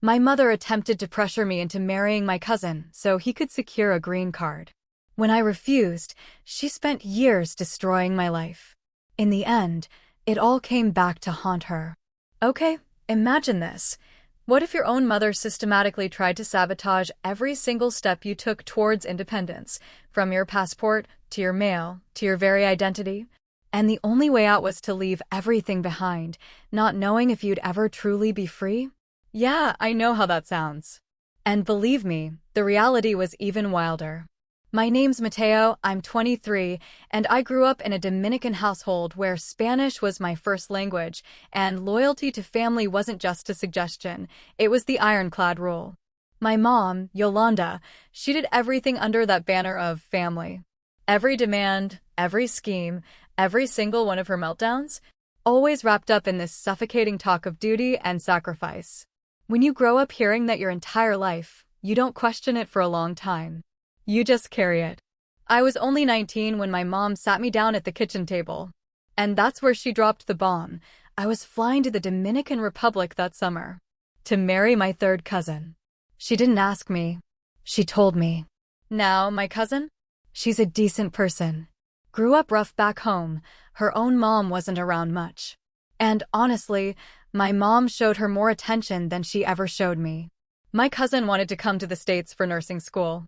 My mother attempted to pressure me into marrying my cousin so he could secure a green card. When I refused, she spent years destroying my life. In the end, it all came back to haunt her. Okay, imagine this. What if your own mother systematically tried to sabotage every single step you took towards independence, from your passport, to your mail, to your very identity? And the only way out was to leave everything behind, not knowing if you'd ever truly be free? Yeah, I know how that sounds. And believe me, the reality was even wilder. My name's Mateo, I'm 23, and I grew up in a Dominican household where Spanish was my first language, and loyalty to family wasn't just a suggestion, it was the ironclad rule. My mom, Yolanda, she did everything under that banner of family. Every demand, every scheme, every single one of her meltdowns, always wrapped up in this suffocating talk of duty and sacrifice. When you grow up hearing that your entire life, you don't question it for a long time. You just carry it. I was only 19 when my mom sat me down at the kitchen table. And that's where she dropped the bomb. I was flying to the Dominican Republic that summer to marry my third cousin. She didn't ask me. She told me. Now, my cousin? She's a decent person. Grew up rough back home. Her own mom wasn't around much. And honestly, my mom showed her more attention than she ever showed me. My cousin wanted to come to the States for nursing school.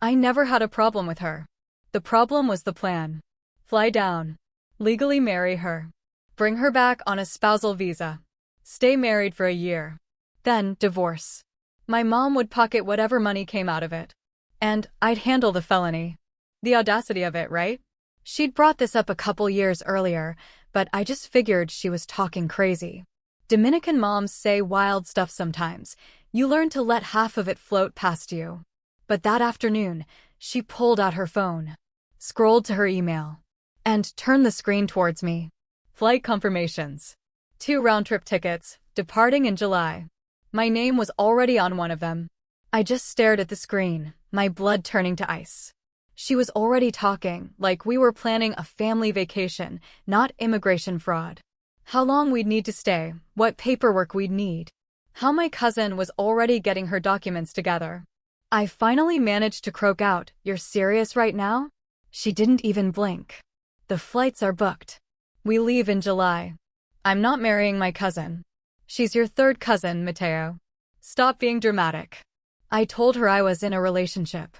I never had a problem with her. The problem was the plan. Fly down. Legally marry her. Bring her back on a spousal visa. Stay married for a year. Then, divorce. My mom would pocket whatever money came out of it. And I'd handle the felony. The audacity of it, right? She'd brought this up a couple years earlier, but I just figured she was talking crazy. Dominican moms say wild stuff sometimes. You learn to let half of it float past you. But that afternoon, she pulled out her phone, scrolled to her email, and turned the screen towards me. Flight confirmations. 2 round-trip tickets, departing in July. My name was already on one of them. I just stared at the screen, my blood turning to ice. She was already talking, like we were planning a family vacation, not immigration fraud. How long we'd need to stay, what paperwork we'd need. How my cousin was already getting her documents together. I finally managed to croak out, "You're serious right now?" She didn't even blink. "The flights are booked. We leave in July. I'm not marrying my cousin. She's your third cousin, Mateo. Stop being dramatic." I told her I was in a relationship.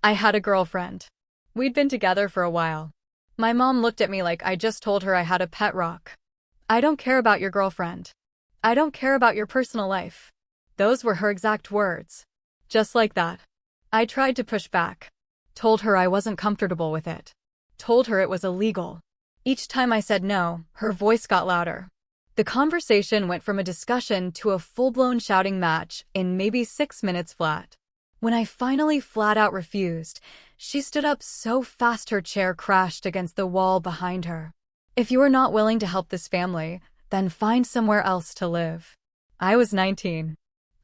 I had a girlfriend. We'd been together for a while. My mom looked at me like I just told her I had a pet rock. "I don't care about your girlfriend. I don't care about your personal life." Those were her exact words. Just like that. I tried to push back. Told her I wasn't comfortable with it. Told her it was illegal. Each time I said no, her voice got louder. The conversation went from a discussion to a full-blown shouting match in maybe 6 minutes flat. When I finally flat out refused, she stood up so fast her chair crashed against the wall behind her. "If you are not willing to help this family, then find somewhere else to live." I was 19.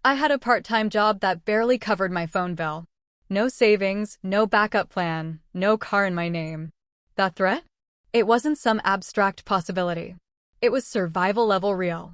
I had a part-time job that barely covered my phone bill. No savings, no backup plan, no car in my name. That threat? It wasn't some abstract possibility. It was survival-level real.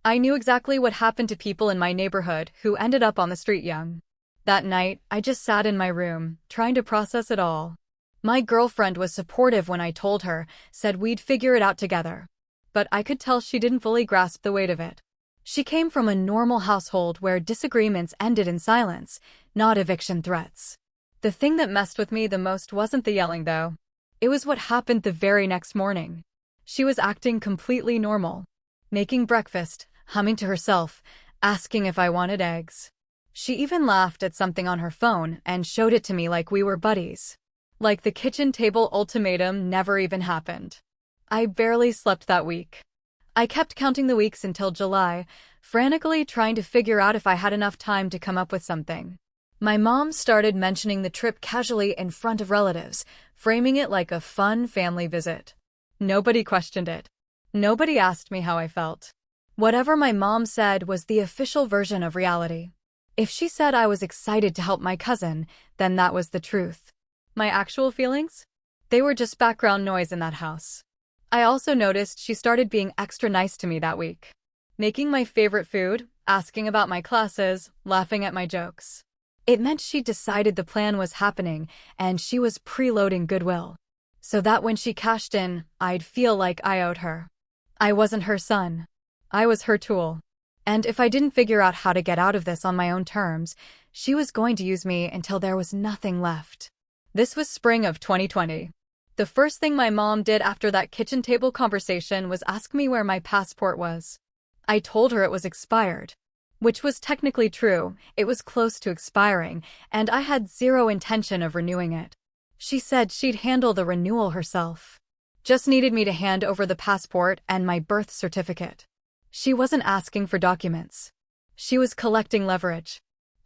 I knew exactly what happened to people in my neighborhood who ended up on the street young. That night, I just sat in my room, trying to process it all. My girlfriend was supportive when I told her, said we'd figure it out together. But I could tell she didn't fully grasp the weight of it. She came from a normal household where disagreements ended in silence, not eviction threats. The thing that messed with me the most wasn't the yelling, though. It was what happened the very next morning. She was acting completely normal. Making breakfast, humming to herself, asking if I wanted eggs. She even laughed at something on her phone and showed it to me like we were buddies. Like the kitchen table ultimatum never even happened. I barely slept that week. I kept counting the weeks until July, frantically trying to figure out if I had enough time to come up with something. My mom started mentioning the trip casually in front of relatives, framing it like a fun family visit. Nobody questioned it. Nobody asked me how I felt. Whatever my mom said was the official version of reality. If she said I was excited to help my cousin, then that was the truth. My actual feelings? They were just background noise in that house. I also noticed she started being extra nice to me that week. Making my favorite food, asking about my classes, laughing at my jokes. It meant she decided the plan was happening and she was preloading goodwill. So that when she cashed in, I'd feel like I owed her. I wasn't her son. I was her tool. And if I didn't figure out how to get out of this on my own terms, she was going to use me until there was nothing left. This was spring of 2020. The first thing my mom did after that kitchen table conversation was ask me where my passport was. I told her it was expired. Which was technically true, it was close to expiring, and I had zero intention of renewing it. She said she'd handle the renewal herself. Just needed me to hand over the passport and my birth certificate. She wasn't asking for documents. She was collecting leverage.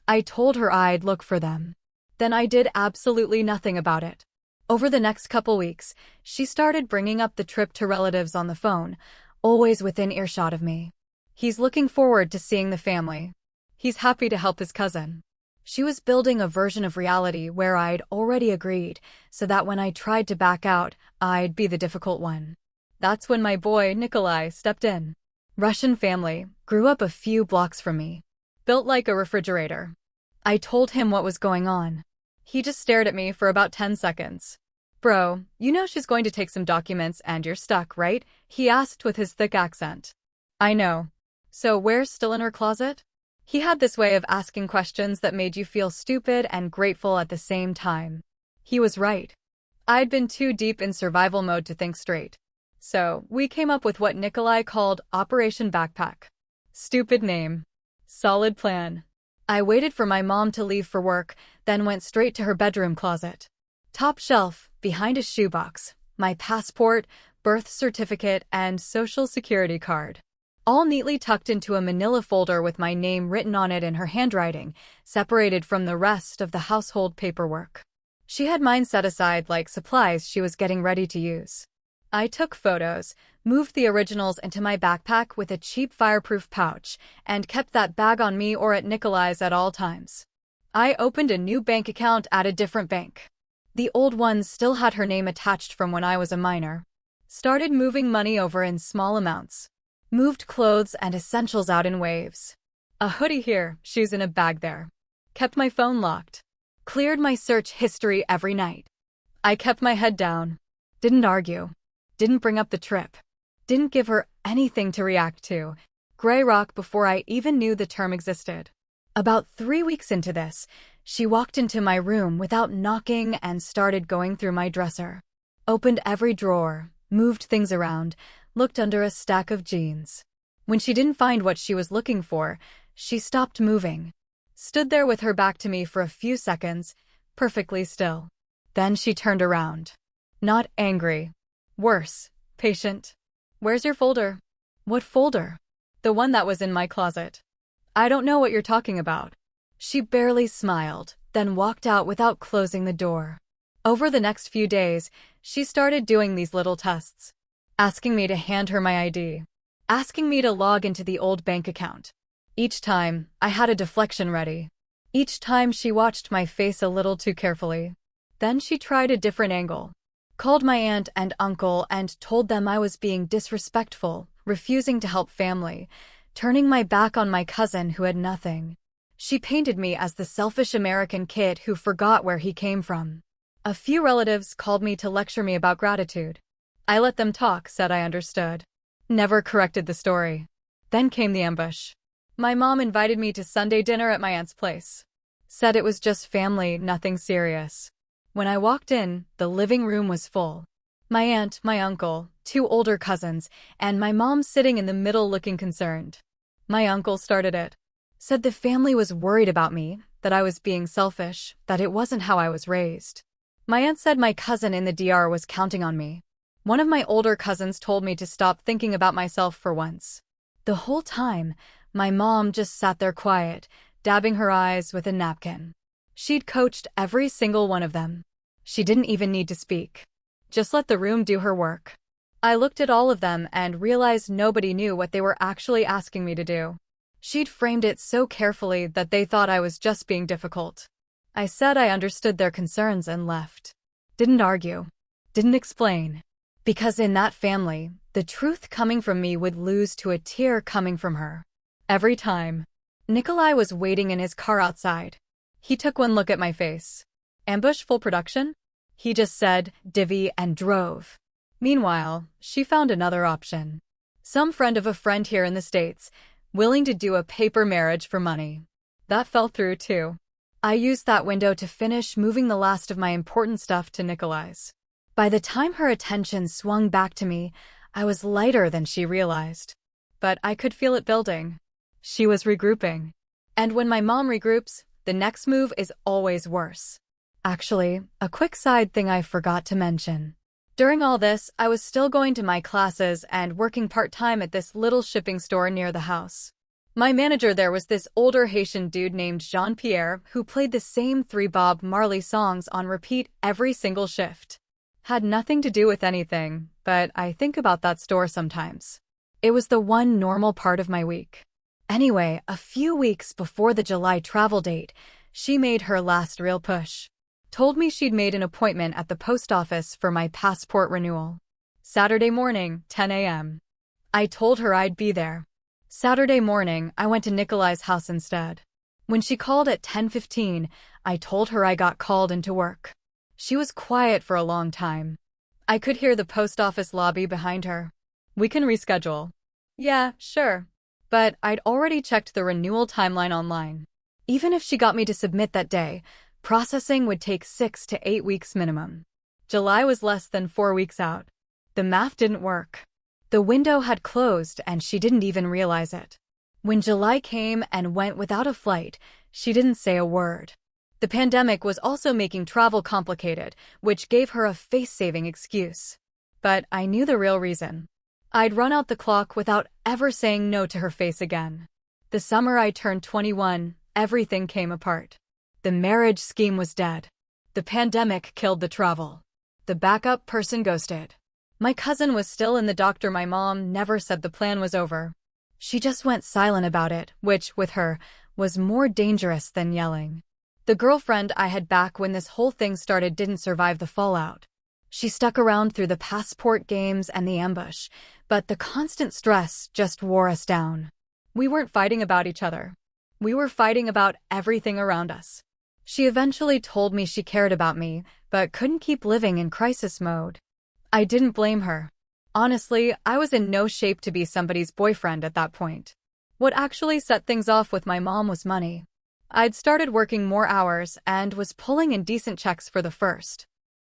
I told her I'd look for them. Then I did absolutely nothing about it. Over the next couple weeks, she started bringing up the trip to relatives on the phone, always within earshot of me. He's looking forward to seeing the family. He's happy to help his cousin. She was building a version of reality where I'd already agreed, so that when I tried to back out, I'd be the difficult one. That's when my boy, Nikolai, stepped in. Russian family, grew up a few blocks from me. Built like a refrigerator. I told him what was going on. He just stared at me for about 10 seconds. Bro, you know she's going to take some documents and you're stuck, right? He asked with his thick accent. I know. So where's still in her closet? He had this way of asking questions that made you feel stupid and grateful at the same time. He was right. I'd been too deep in survival mode to think straight. So, we came up with what Nikolai called Operation Backpack. Stupid name. Solid plan. I waited for my mom to leave for work, then went straight to her bedroom closet. Top shelf, behind a shoebox, my passport, birth certificate, and social security card. All neatly tucked into a manila folder with my name written on it in her handwriting, separated from the rest of the household paperwork. She had mine set aside like supplies she was getting ready to use. I took photos, moved the originals into my backpack with a cheap fireproof pouch, and kept that bag on me or at Nikolai's at all times. I opened a new bank account at a different bank. The old one still had her name attached from when I was a minor. Started moving money over in small amounts. Moved clothes and essentials out in waves. A hoodie here, shoes in a bag there. Kept my phone locked. Cleared my search history every night. I kept my head down. Didn't argue. Didn't bring up the trip. Didn't give her anything to react to. Gray rock before I even knew the term existed. About 3 weeks into this, she walked into my room without knocking and started going through my dresser. Opened every drawer, moved things around, looked under a stack of jeans. When she didn't find what she was looking for, she stopped moving. Stood there with her back to me for a few seconds, perfectly still. Then she turned around. Not angry. Worse, patient. Where's your folder? What folder? The one that was in my closet. I don't know what you're talking about. She barely smiled, then walked out without closing the door. Over the next few days, she started doing these little tests. Asking me to hand her my ID. Asking me to log into the old bank account. Each time, I had a deflection ready. Each time she watched my face a little too carefully. Then she tried a different angle. Called my aunt and uncle and told them I was being disrespectful, refusing to help family, turning my back on my cousin who had nothing. She painted me as the selfish American kid who forgot where he came from. A few relatives called me to lecture me about gratitude. I let them talk, said I understood. Never corrected the story. Then came the ambush. My mom invited me to Sunday dinner at my aunt's place. Said it was just family, nothing serious. When I walked in, the living room was full. My aunt, my uncle, 2 older cousins, and my mom sitting in the middle looking concerned. My uncle started it. Said the family was worried about me, that I was being selfish, that it wasn't how I was raised. My aunt said my cousin in the DR was counting on me. One of my older cousins told me to stop thinking about myself for once. The whole time, my mom just sat there quiet, dabbing her eyes with a napkin. She'd coached every single one of them. She didn't even need to speak. Just let the room do her work. I looked at all of them and realized nobody knew what they were actually asking me to do. She'd framed it so carefully that they thought I was just being difficult. I said I understood their concerns and left. Didn't argue. Didn't explain. Because in that family, the truth coming from me would lose to a tear coming from her. Every time. Nikolai was waiting in his car outside. He took one look at my face. Ambush full production? He just said, divvy, and drove. Meanwhile, she found another option. Some friend of a friend here in the States, willing to do a paper marriage for money. That fell through too. I used that window to finish moving the last of my important stuff to Nikolai's. By the time her attention swung back to me, I was lighter than she realized. But I could feel it building. She was regrouping. And when my mom regroups, the next move is always worse. Actually, a quick side thing I forgot to mention. During all this, I was still going to my classes and working part-time at this little shipping store near the house. My manager there was this older Haitian dude named Jean-Pierre who played the same 3 Bob Marley songs on repeat every single shift. Had nothing to do with anything, but I think about that store sometimes. It was the one normal part of my week. Anyway, a few weeks before the July travel date, she made her last real push. Told me she'd made an appointment at the post office for my passport renewal. Saturday morning, 10 a.m. I told her I'd be there. Saturday morning, I went to Nikolai's house instead. When she called at 10:15, I told her I got called into work. She was quiet for a long time. I could hear the post office lobby behind her. We can reschedule. Yeah, sure. But I'd already checked the renewal timeline online. Even if she got me to submit that day, processing would take 6 to 8 weeks minimum. July was less than 4 weeks out. The math didn't work. The window had closed and she didn't even realize it. When July came and went without a flight, she didn't say a word. The pandemic was also making travel complicated, which gave her a face-saving excuse. But I knew the real reason. I'd run out the clock without ever saying no to her face again. The summer I turned 21, everything came apart. The marriage scheme was dead. The pandemic killed the travel. The backup person ghosted. My cousin was still in the doctor. My mom never said the plan was over. She just went silent about it, which, with her, was more dangerous than yelling. The girlfriend I had back when this whole thing started didn't survive the fallout. She stuck around through the passport games and the ambush, but the constant stress just wore us down. We weren't fighting about each other. We were fighting about everything around us. She eventually told me she cared about me, but couldn't keep living in crisis mode. I didn't blame her. Honestly, I was in no shape to be somebody's boyfriend at that point. What actually set things off with my mom was money. I'd started working more hours and was pulling in decent checks for the first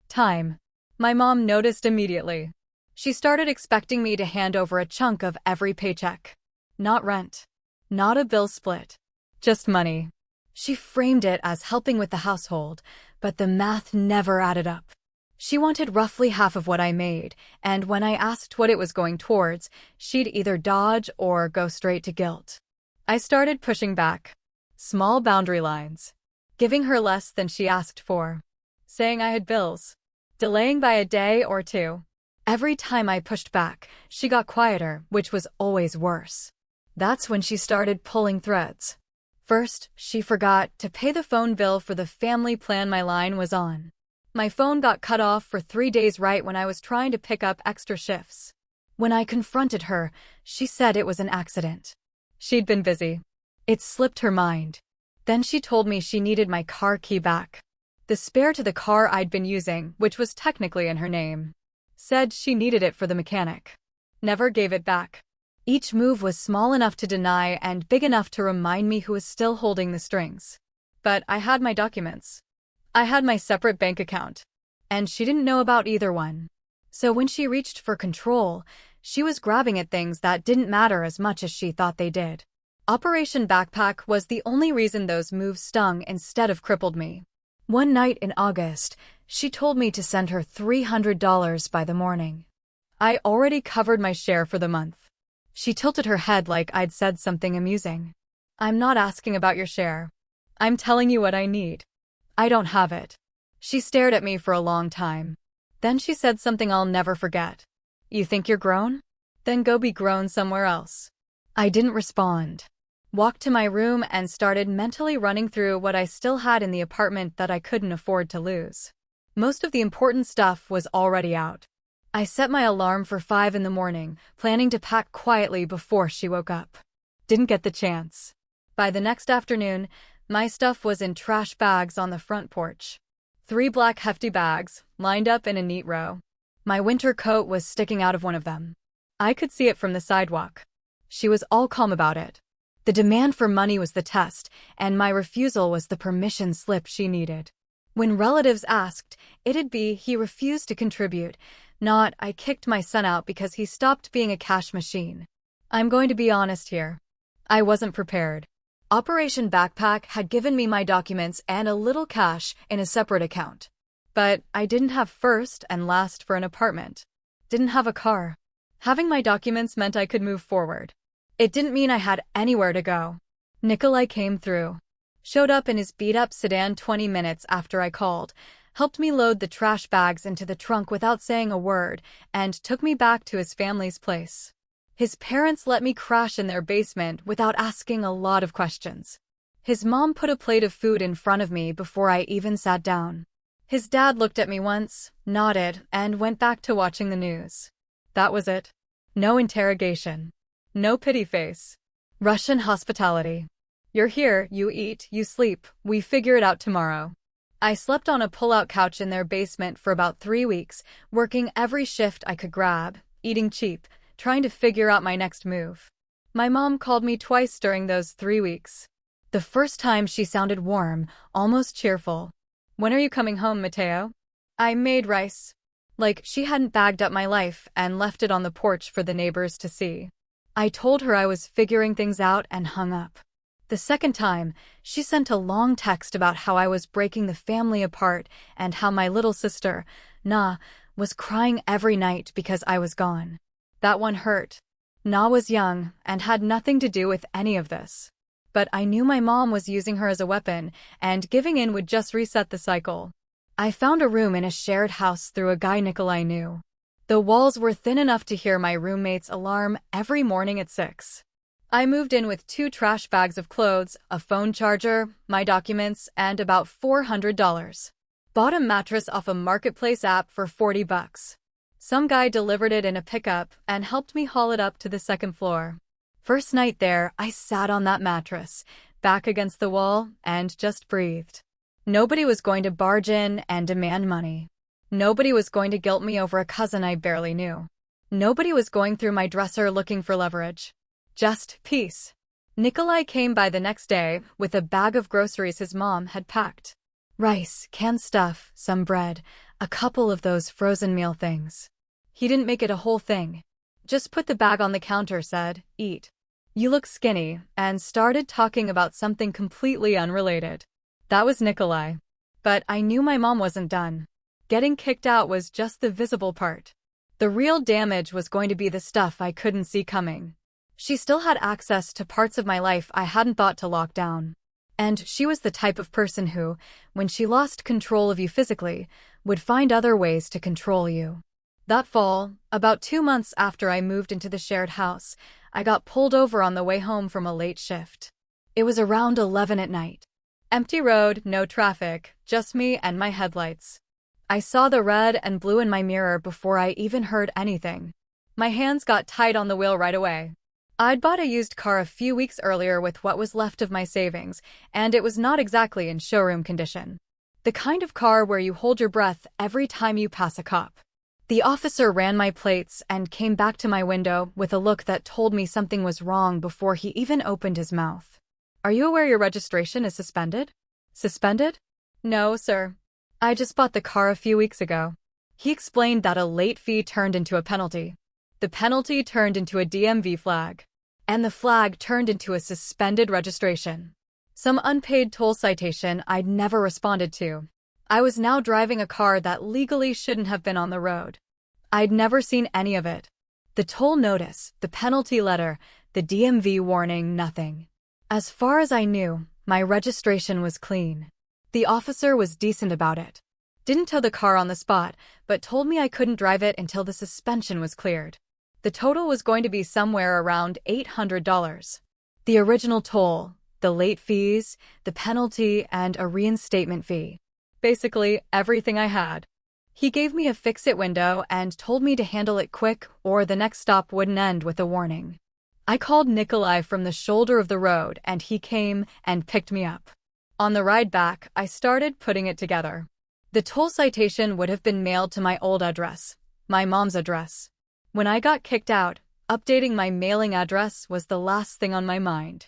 time. My mom noticed immediately. She started expecting me to hand over a chunk of every paycheck. Not rent. Not a bill split. Just money. She framed it as helping with the household, but the math never added up. She wanted roughly half of what I made, and when I asked what it was going towards, she'd either dodge or go straight to guilt. I started pushing back. Small boundary lines. Giving her less than she asked for. Saying I had bills. Delaying by a day or two. Every time I pushed back, she got quieter, which was always worse. That's when she started pulling threads. First, she forgot to pay the phone bill for the family plan my line was on. My phone got cut off for 3 days right when I was trying to pick up extra shifts. When I confronted her, she said it was an accident. She'd been busy. It slipped her mind. Then she told me she needed my car key back. The spare to the car I'd been using, which was technically in her name. Said she needed it for the mechanic. Never gave it back. Each move was small enough to deny and big enough to remind me who was still holding the strings. But I had my documents. I had my separate bank account. And she didn't know about either one. So when she reached for control, she was grabbing at things that didn't matter as much as she thought they did. Operation Backpack was the only reason those moves stung instead of crippled me. One night in August, she told me to send her $300 by the morning. I already covered my share for the month. She tilted her head like I'd said something amusing. I'm not asking about your share. I'm telling you what I need. I don't have it. She stared at me for a long time. Then she said something I'll never forget. You think you're grown? Then go be grown somewhere else. I didn't respond. Walked to my room and started mentally running through what I still had in the apartment that I couldn't afford to lose. Most of the important stuff was already out. I set my alarm for 5 in the morning, planning to pack quietly before she woke up. Didn't get the chance. By the next afternoon, my stuff was in trash bags on the front porch. 3 black hefty bags, lined up in a neat row. My winter coat was sticking out of one of them. I could see it from the sidewalk. She was all calm about it. The demand for money was the test, and my refusal was the permission slip she needed. When relatives asked, it'd be he refused to contribute, not I kicked my son out because he stopped being a cash machine. I'm going to be honest here. I wasn't prepared. Operation Backpack had given me my documents and a little cash in a separate account. But I didn't have first and last for an apartment. Didn't have a car. Having my documents meant I could move forward. It didn't mean I had anywhere to go. Nikolai came through. Showed up in his beat-up sedan 20 minutes after I called, helped me load the trash bags into the trunk without saying a word, and took me back to his family's place. His parents let me crash in their basement without asking a lot of questions. His mom put a plate of food in front of me before I even sat down. His dad looked at me once, nodded, and went back to watching the news. That was it. No interrogation. No pity face. Russian hospitality. You're here, you eat, you sleep, we figure it out tomorrow. I slept on a pull-out couch in their basement for about 3 weeks, working every shift I could grab, eating cheap, trying to figure out my next move. My mom called me twice during those 3 weeks. The first time she sounded warm, almost cheerful. When are you coming home, Mateo? I made rice. Like she hadn't bagged up my life and left it on the porch for the neighbors to see. I told her I was figuring things out and hung up. The second time, she sent a long text about how I was breaking the family apart and how my little sister, Na, was crying every night because I was gone. That one hurt. Na was young and had nothing to do with any of this. But I knew my mom was using her as a weapon, and giving in would just reset the cycle. I found a room in a shared house through a guy Nikolai knew. The walls were thin enough to hear my roommate's alarm every morning at 6. I moved in with 2 trash bags of clothes, a phone charger, my documents, and about $400. Bought a mattress off a marketplace app for $40. Some guy delivered it in a pickup and helped me haul it up to the 2nd floor. First night there, I sat on that mattress, back against the wall, and just breathed. Nobody was going to barge in and demand money. Nobody was going to guilt me over a cousin I barely knew. Nobody was going through my dresser looking for leverage. Just peace. Nikolai came by the next day with a bag of groceries his mom had packed. Rice, canned stuff, some bread, a couple of those frozen meal things. He didn't make it a whole thing. Just put the bag on the counter, said, "Eat. You look skinny," and started talking about something completely unrelated. That was Nikolai. But I knew my mom wasn't done. Getting kicked out was just the visible part. The real damage was going to be the stuff I couldn't see coming. She still had access to parts of my life I hadn't thought to lock down. And she was the type of person who, when she lost control of you physically, would find other ways to control you. That fall, about 2 months after I moved into the shared house, I got pulled over on the way home from a late shift. It was around 11 at night. Empty road, no traffic, just me and my headlights. I saw the red and blue in my mirror before I even heard anything. My hands got tight on the wheel right away. I'd bought a used car a few weeks earlier with what was left of my savings, and it was not exactly in showroom condition. The kind of car where you hold your breath every time you pass a cop. The officer ran my plates and came back to my window with a look that told me something was wrong before he even opened his mouth. "Are you aware your registration is suspended?" "Suspended?" "No, sir. I just bought the car a few weeks ago." He explained that a late fee turned into a penalty. The penalty turned into a DMV flag. And the flag turned into a suspended registration. Some unpaid toll citation I'd never responded to. I was now driving a car that legally shouldn't have been on the road. I'd never seen any of it. The toll notice, the penalty letter, the DMV warning, nothing. As far as I knew, my registration was clean. The officer was decent about it. Didn't tow the car on the spot, but told me I couldn't drive it until the suspension was cleared. The total was going to be somewhere around $800. The original toll, the late fees, the penalty, and a reinstatement fee. Basically, everything I had. He gave me a fix-it window and told me to handle it quick or the next stop wouldn't end with a warning. I called Nikolai from the shoulder of the road and he came and picked me up. On the ride back, I started putting it together. The toll citation would have been mailed to my old address, my mom's address. When I got kicked out, updating my mailing address was the last thing on my mind.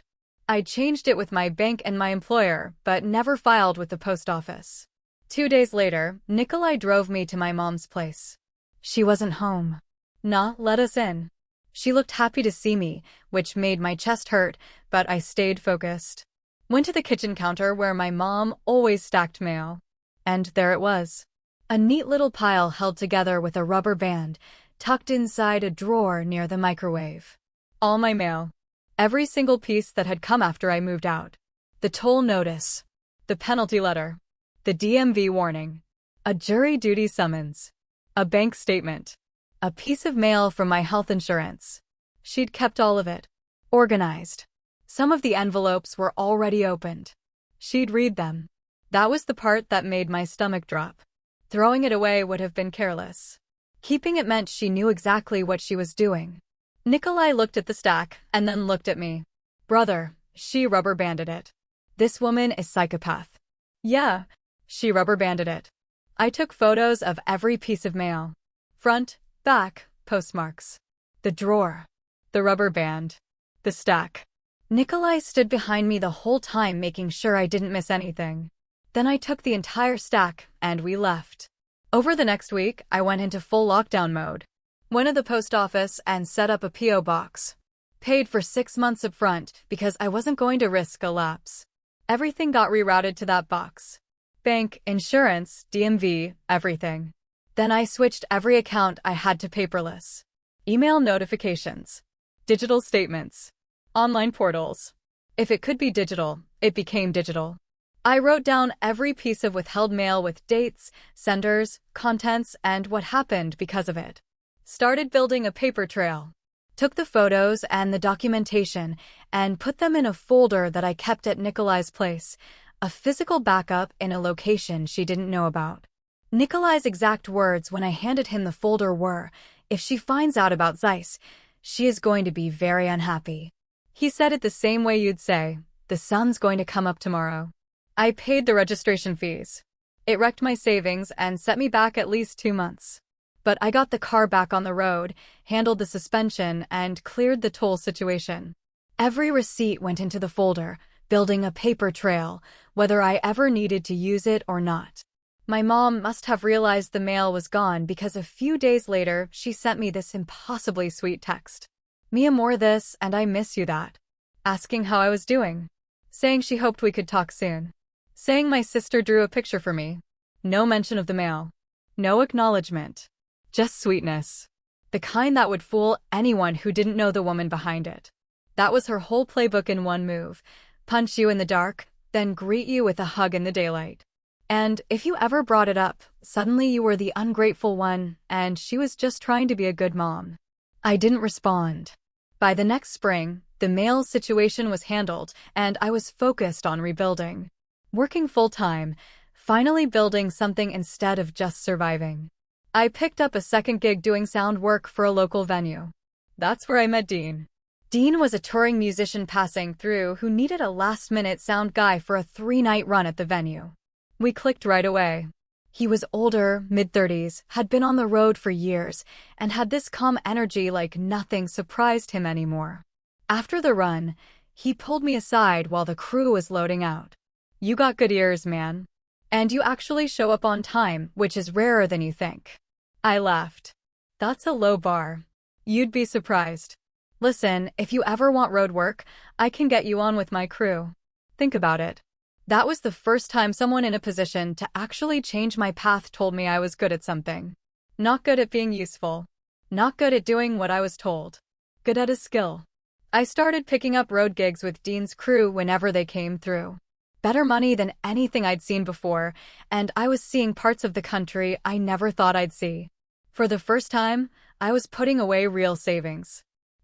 I changed it with my bank and my employer, but never filed with the post office. 2 days later, Nikolai drove me to my mom's place. She wasn't home. Nah, let us in. She looked happy to see me, which made my chest hurt, but I stayed focused. Went to the kitchen counter where my mom always stacked mail. And there it was. A neat little pile held together with a rubber band, tucked inside a drawer near the microwave. All my mail. Every single piece that had come after I moved out. The toll notice. The penalty letter. The DMV warning. A jury duty summons. A bank statement. A piece of mail from my health insurance. She'd kept all of it. Organized. Some of the envelopes were already opened. She'd read them. That was the part that made my stomach drop. Throwing it away would have been careless. Keeping it meant she knew exactly what she was doing. Nikolai looked at the stack and then looked at me. Brother, she rubber banded it. This woman is psychopath. Yeah, she rubber banded it. I took photos of every piece of mail. Front, back, postmarks. The drawer. The rubber band. The stack. Nikolai stood behind me the whole time making sure I didn't miss anything. Then I took the entire stack and we left. Over the next week, I went into full lockdown mode. Went to the post office and set up a P.O. box. Paid for 6 months up front because I wasn't going to risk a lapse. Everything got rerouted to that box. Bank, insurance, DMV, everything. Then I switched every account I had to paperless. Email notifications. Digital statements. Online portals. If it could be digital, it became digital. I wrote down every piece of withheld mail with dates, senders, contents, and what happened because of it. Started building a paper trail. Took the photos and the documentation and put them in a folder that I kept at Nikolai's place, a physical backup in a location she didn't know about. Nikolai's exact words when I handed him the folder were, "If she finds out about Zeiss, she is going to be very unhappy." He said it the same way you'd say, "The sun's going to come up tomorrow." I paid the registration fees. It wrecked my savings and set me back at least 2 months. But I got the car back on the road, handled the suspension, and cleared the toll situation. Every receipt went into the folder, building a paper trail, whether I ever needed to use it or not. My mom must have realized the mail was gone because a few days later she sent me this impossibly sweet text. "Me amor this and I miss you that." Asking how I was doing. Saying she hoped we could talk soon. Saying my sister drew a picture for me. No mention of the mail. No acknowledgement. Just sweetness. The kind that would fool anyone who didn't know the woman behind it. That was her whole playbook in one move. Punch you in the dark, then greet you with a hug in the daylight. And if you ever brought it up, suddenly you were the ungrateful one, and she was just trying to be a good mom. I didn't respond. By the next spring, the mail situation was handled, and I was focused on rebuilding. Working full-time, finally building something instead of just surviving. I picked up a second gig doing sound work for a local venue. That's where I met Dean. Dean was a touring musician passing through who needed a last-minute sound guy for a 3-night run at the venue. We clicked right away. He was older, mid-30s, had been on the road for years, and had this calm energy like nothing surprised him anymore. After the run, he pulled me aside while the crew was loading out. "You got good ears, man. And you actually show up on time, which is rarer than you think." I laughed. "That's a low bar. You'd be surprised. Listen, if you ever want road work, I can get you on with my crew. Think about it." That was the first time someone in a position to actually change my path told me I was good at something. Not good at being useful. Not good at doing what I was told. Good at a skill. I started picking up road gigs with Dean's crew whenever they came through. Better money than anything I'd seen before, and I was seeing parts of the country I never thought I'd see. For the first time, I was putting away real savings.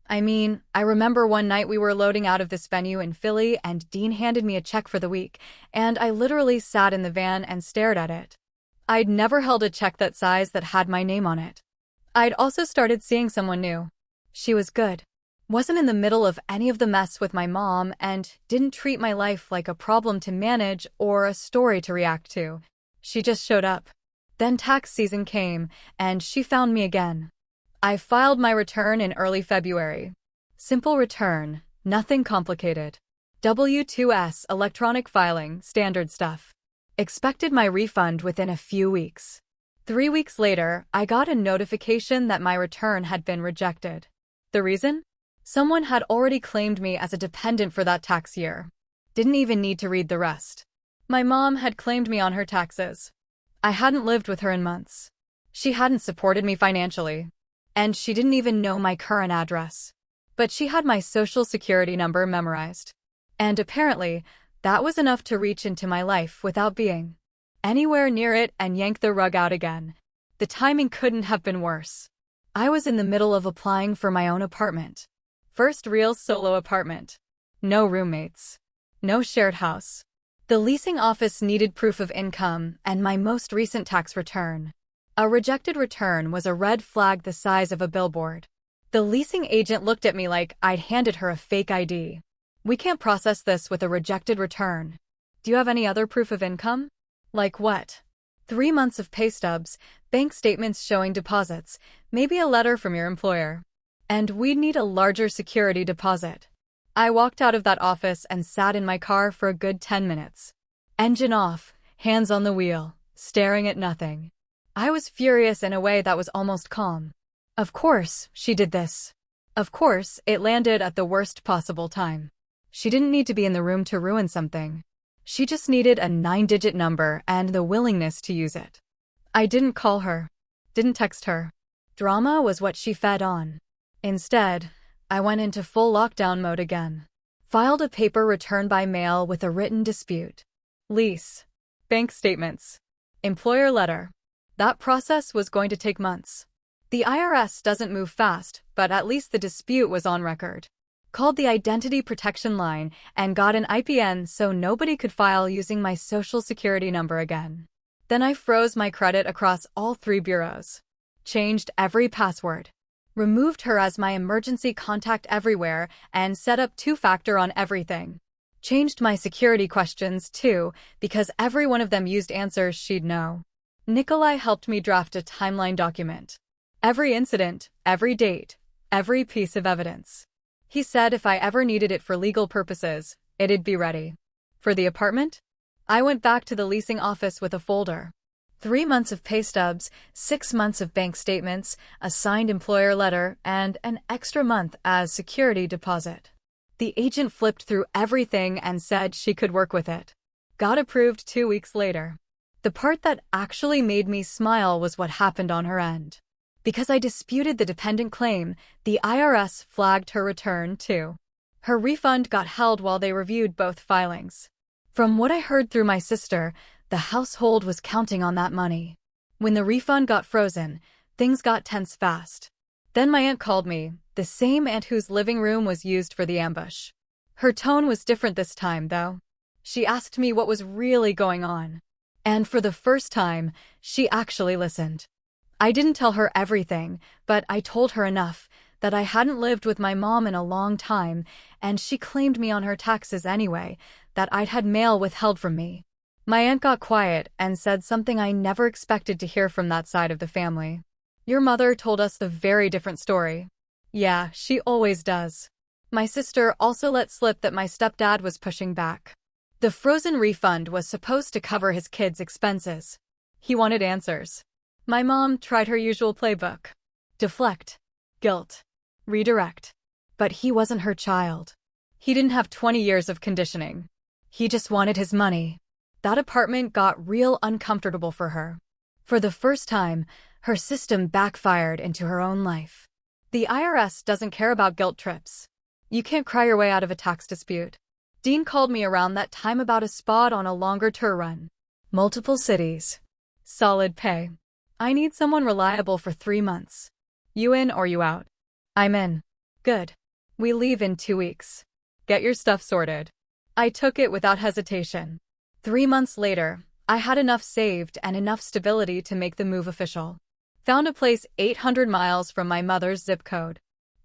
I mean, I remember one night we were loading out of this venue in Philly and Dean handed me a check for the week, and I literally sat in the van and stared at it. I'd never held a check that size that had my name on it. I'd also started seeing someone new. She was good. Wasn't in the middle of any of the mess with my mom, and didn't treat my life like a problem to manage or a story to react to. She just showed up. Then tax season came, and she found me again. I filed my return in early February. Simple return, nothing complicated. W-2S electronic filing, standard stuff. Expected my refund within a few weeks. 3 weeks later, I got a notification that my return had been rejected. The reason? Someone had already claimed me as a dependent for that tax year. Didn't even need to read the rest. My mom had claimed me on her taxes. I hadn't lived with her in months. She hadn't supported me financially. And she didn't even know my current address. But she had my social security number memorized. And apparently, that was enough to reach into my life without being anywhere near it and yank the rug out again. The timing couldn't have been worse. I was in the middle of applying for my own apartment. First real solo apartment. No roommates. No shared house. The leasing office needed proof of income and my most recent tax return. A rejected return was a red flag the size of a billboard. The leasing agent looked at me like I'd handed her a fake ID. We can't process this with a rejected return. Do you have any other proof of income? Like what? 3 months of pay stubs, bank statements showing deposits, maybe a letter from your employer. And we'd need a larger security deposit. I walked out of that office and sat in my car for a good 10 minutes. Engine off, hands on the wheel, staring at nothing. I was furious in a way that was almost calm. Of course, she did this. Of course, it landed at the worst possible time. She didn't need to be in the room to ruin something. She just needed a 9-digit number and the willingness to use it. I didn't call her. Didn't text her. Drama was what she fed on. Instead, I went into full lockdown mode again. Filed a paper return by mail with a written dispute. Lease. Bank statements. Employer letter. That process was going to take months. The IRS doesn't move fast, but at least the dispute was on record. Called the Identity Protection Line and got an IPN so nobody could file using my social security number again. Then I froze my credit across all 3 bureaus. Changed every password. Removed her as my emergency contact everywhere and set up 2-factor on everything. Changed my security questions too, because every one of them used answers she'd know. Nikolai helped me draft a timeline document. Every incident, every date, every piece of evidence. He said if I ever needed it for legal purposes, it'd be ready. For the apartment? I went back to the leasing office with a folder. 3 months of pay stubs, 6 months of bank statements, a signed employer letter, and an extra month as security deposit. The agent flipped through everything and said she could work with it. Got approved 2 weeks later. The part that actually made me smile was what happened on her end. Because I disputed the dependent claim, the IRS flagged her return too. Her refund got held while they reviewed both filings. From what I heard through my sister, the household was counting on that money. When the refund got frozen, things got tense fast. Then my aunt called me, the same aunt whose living room was used for the ambush. Her tone was different this time, though. She asked me what was really going on. And for the first time, she actually listened. I didn't tell her everything, but I told her enough that I hadn't lived with my mom in a long time, and she claimed me on her taxes anyway, that I'd had mail withheld from me. My aunt got quiet and said something I never expected to hear from that side of the family. Your mother told us a very different story. Yeah, she always does. My sister also let slip that my stepdad was pushing back. The frozen refund was supposed to cover his kids' expenses. He wanted answers. My mom tried her usual playbook. Deflect. Guilt. Redirect. But he wasn't her child. He didn't have 20 years of conditioning. He just wanted his money. That apartment got real uncomfortable for her. For the first time, her system backfired into her own life. The IRS doesn't care about guilt trips. You can't cry your way out of a tax dispute. Dean called me around that time about a spot on a longer tour run. Multiple cities. Solid pay. I need someone reliable for 3 months. You in or you out? I'm in. Good. We leave in 2 weeks. Get your stuff sorted. I took it without hesitation. 3 months later, I had enough saved and enough stability to make the move official. Found a place 800 miles from my mother's zip code.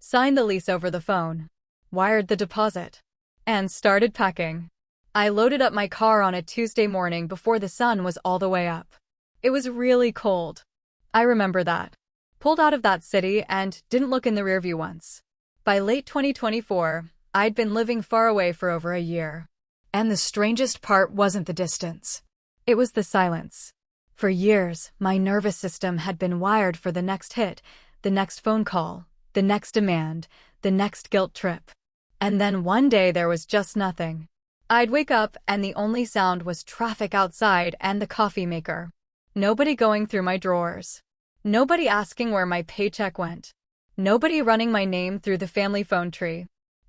Signed the lease over the phone, wired the deposit, and started packing. I loaded up my car on a Tuesday morning before the sun was all the way up. It was really cold. I remember that. Pulled out of that city and didn't look in the rearview once. By late 2024, I'd been living far away for over a year. And the strangest part wasn't the distance. It was the silence. For years, my nervous system had been wired for the next hit, the next phone call, the next demand, the next guilt trip. And then one day there was just nothing. I'd wake up and the only sound was traffic outside and the coffee maker. Nobody going through my drawers. Nobody asking where my paycheck went. Nobody running my name through the family phone tree.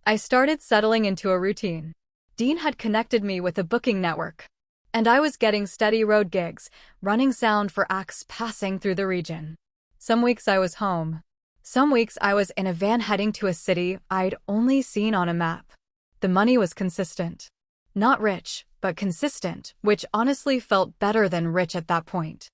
I started settling into a routine. Dean had connected me with a booking network, and I was getting steady road gigs, running sound for acts passing through the region. Some weeks I was home. Some weeks I was in a van heading to a city I'd only seen on a map. The money was consistent. Not rich, but consistent, which honestly felt better than rich at that point.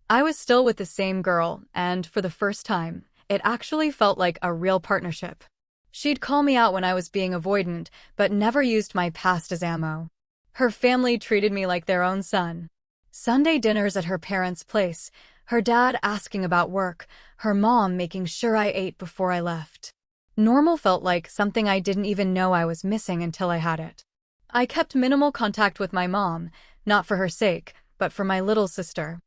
I was still with the same girl, and for the first time, it actually felt like a real partnership. She'd call me out when I was being avoidant, but never used my past as ammo. Her family treated me like their own son. Sunday dinners at her parents' place, her dad asking about work, her mom making sure I ate before I left. Normal felt like something I didn't even know I was missing until I had it. I kept minimal contact with my mom, not for her sake, but for my little sister.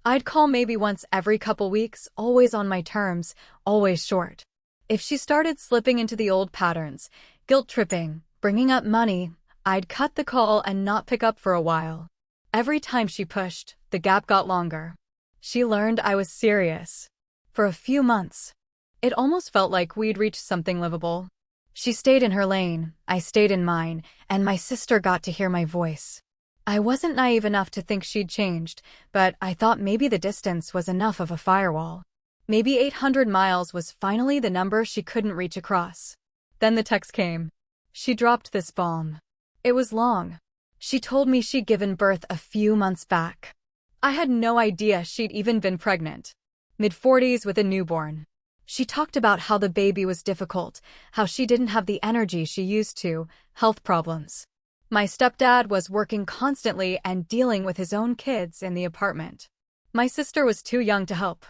I'd call maybe once every couple weeks, always on my terms, always short. If she started slipping into the old patterns, guilt-tripping, bringing up money, I'd cut the call and not pick up for a while. Every time she pushed, the gap got longer. She learned I was serious. For a few months, it almost felt like we'd reached something livable. She stayed in her lane, I stayed in mine, and my sister got to hear my voice. I wasn't naive enough to think she'd changed, but I thought maybe the distance was enough of a firewall. Maybe 800 miles was finally the number she couldn't reach across. Then the text came. She dropped this bomb. It was long. She told me she'd given birth a few months back. I had no idea she'd even been pregnant. Mid-40s with a newborn. She talked about how the baby was difficult, how she didn't have the energy she used to, health problems. My stepdad was working constantly and dealing with his own kids in the apartment. My sister was too young to help.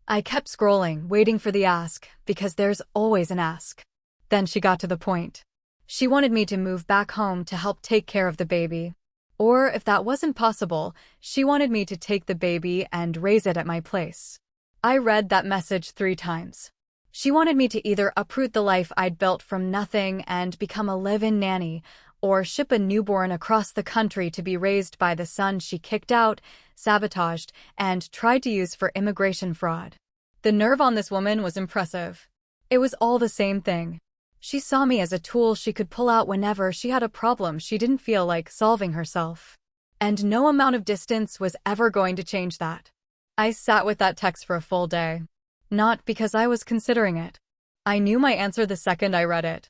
I kept scrolling, waiting for the ask, because there's always an ask. Then she got to the point. She wanted me to move back home to help take care of the baby. Or, if that wasn't possible, she wanted me to take the baby and raise it at my place. I read that message 3 times. She wanted me to either uproot the life I'd built from nothing and become a live-in nanny, or ship a newborn across the country to be raised by the son she kicked out, sabotaged, and tried to use for immigration fraud. The nerve on this woman was impressive. It was all the same thing. She saw me as a tool she could pull out whenever she had a problem she didn't feel like solving herself. And no amount of distance was ever going to change that. I sat with that text for a full day. Not because I was considering it. I knew my answer the second I read it.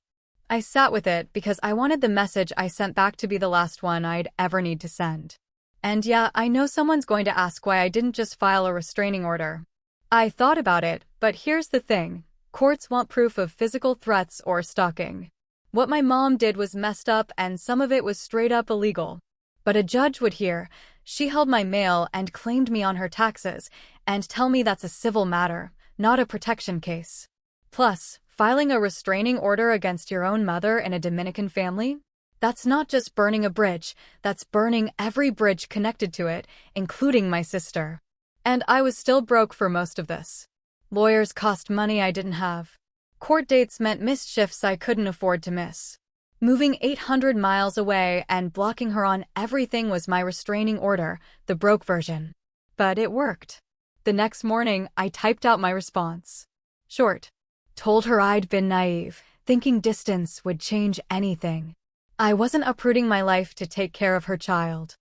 I sat with it because I wanted the message I sent back to be the last one I'd ever need to send. And yeah, I know someone's going to ask why I didn't just file a restraining order. I thought about it, but here's the thing. Courts want proof of physical threats or stalking. What my mom did was messed up and some of it was straight up illegal. But a judge would hear, she held my mail and claimed me on her taxes, and tell me that's a civil matter, not a protection case. Plus, filing a restraining order against your own mother in a Dominican family? That's not just burning a bridge, that's burning every bridge connected to it, including my sister. And I was still broke for most of this. Lawyers cost money I didn't have. Court dates meant missed shifts I couldn't afford to miss. Moving 800 miles away and blocking her on everything was my restraining order, the broke version. But it worked. The next morning, I typed out my response. Short. Told her I'd been naive, thinking distance would change anything. I wasn't uprooting my life to take care of her child.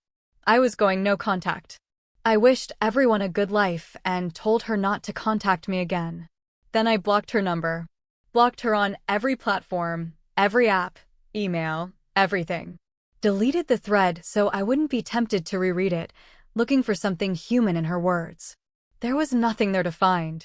I was going no contact. I wished everyone a good life and told her not to contact me again. Then I blocked her number. Blocked her on every platform, every app, email, everything. Deleted the thread so I wouldn't be tempted to reread it, looking for something human in her words. There was nothing there to find.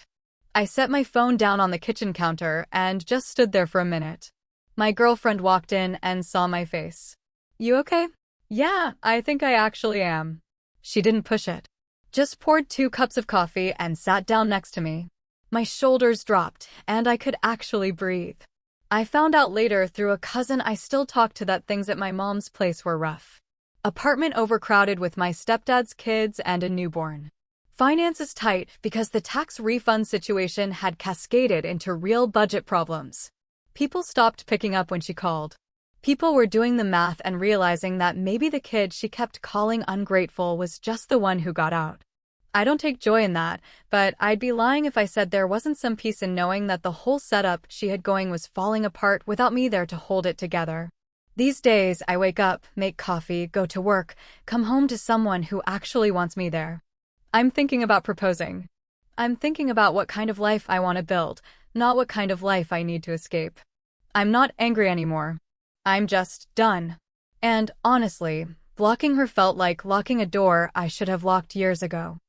I set my phone down on the kitchen counter and just stood there for a minute. My girlfriend walked in and saw my face. "You okay?" "Yeah, I think I actually am." She didn't push it. Just poured 2 cups of coffee and sat down next to me. My shoulders dropped, and I could actually breathe. I found out later through a cousin I still talked to that things at my mom's place were rough. Apartment overcrowded with my stepdad's kids and a newborn. Finances tight because the tax refund situation had cascaded into real budget problems. People stopped picking up when she called. People were doing the math and realizing that maybe the kid she kept calling ungrateful was just the one who got out. I don't take joy in that, but I'd be lying if I said there wasn't some peace in knowing that the whole setup she had going was falling apart without me there to hold it together. These days, I wake up, make coffee, go to work, come home to someone who actually wants me there. I'm thinking about proposing. I'm thinking about what kind of life I want to build, not what kind of life I need to escape. I'm not angry anymore. I'm just done. And honestly, blocking her felt like locking a door I should have locked years ago.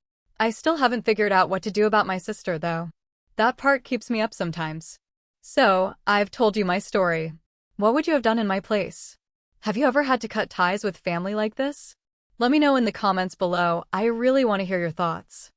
I still haven't figured out what to do about my sister, though. That part keeps me up sometimes. So, I've told you my story. What would you have done in my place? Have you ever had to cut ties with family like this? Let me know in the comments below. I really want to hear your thoughts.